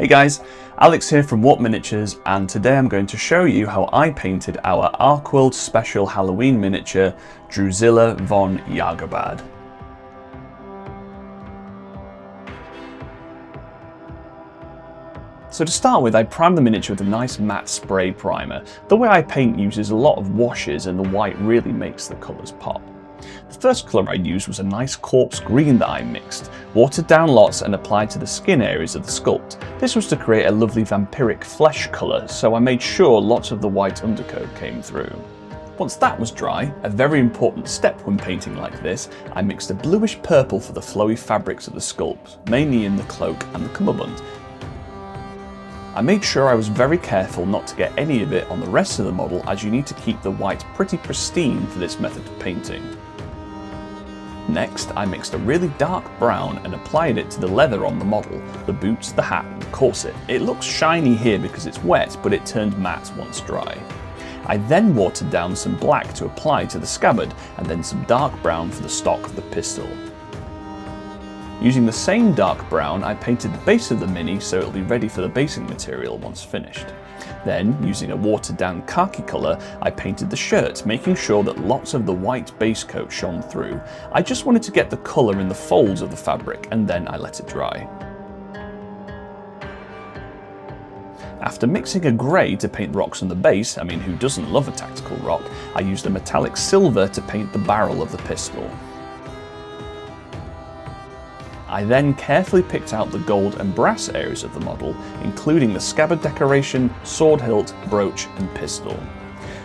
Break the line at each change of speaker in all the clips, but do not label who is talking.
Hey guys, Alex here from ArcWorlde Miniatures, and today I'm going to show you how I painted our ArcWorlde special Halloween miniature, Druzilla von Jargabad. So to start with, I primed the miniature with a nice matte spray primer. The way I paint uses a lot of washes and the white really makes the colours pop. The first colour I used was a nice corpse green that I mixed, watered down lots and applied to the skin areas of the sculpt. This was to create a lovely vampiric flesh colour, so I made sure lots of the white undercoat came through. Once that was dry, a very important step when painting like this, I mixed a bluish purple for the flowy fabrics of the sculpt, mainly in the cloak and the cummerbund. I made sure I was very careful not to get any of it on the rest of the model, as you need to keep the white pretty pristine for this method of painting. Next, I mixed a really dark brown and applied it to the leather on the model, the boots, the hat and the corset. It looks shiny here because it's wet, but it turned matte once dry. I then watered down some black to apply to the scabbard, and then some dark brown for the stock of the pistol. Using the same dark brown, I painted the base of the Mini so it'll be ready for the basing material once finished. Then, using a watered down khaki colour, I painted the shirt, making sure that lots of the white base coat shone through. I just wanted to get the colour in the folds of the fabric, and then I let it dry. After mixing a grey to paint the rocks on the base, who doesn't love a tactical rock, I used a metallic silver to paint the barrel of the pistol. I then carefully picked out the gold and brass areas of the model, including the scabbard decoration, sword hilt, brooch and pistol.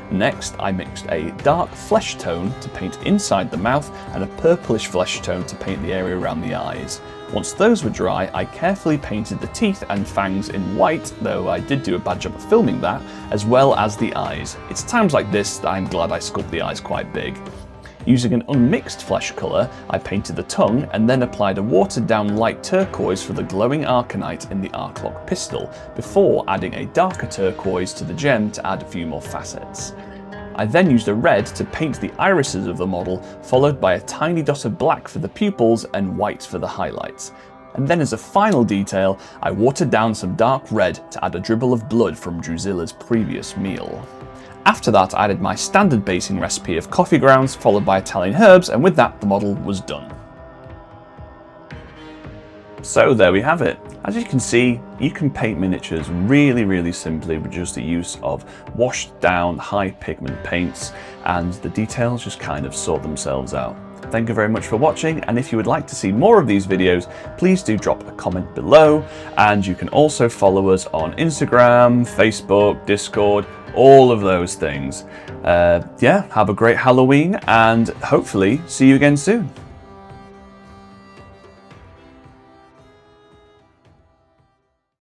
Next, I mixed a dark flesh tone to paint inside the mouth and a purplish flesh tone to paint the area around the eyes. Once those were dry, I carefully painted the teeth and fangs in white, though I did do a bad job of filming that, as well as the eyes. It's times like this that I'm glad I sculpted the eyes quite big. Using an unmixed flesh colour, I painted the tongue and then applied a watered down light turquoise for the glowing arcanite in the arclock pistol, before adding a darker turquoise to the gem to add a few more facets. I then used a red to paint the irises of the model, followed by a tiny dot of black for the pupils and white for the highlights. And then as a final detail, I watered down some dark red to add a dribble of blood from Druzilla's previous meal. After that, I added my standard basing recipe of coffee grounds, followed by Italian herbs, and with that, the model was done. So there we have it. As you can see, you can paint miniatures really simply with just the use of washed down high pigment paints, and the details just kind of sort themselves out. Thank you very much for watching, and if you would like to see more of these videos, please do drop a comment below, and you can also follow us on Instagram, Facebook, Discord, all of those things. Yeah, have a great Halloween, and hopefully see you again soon.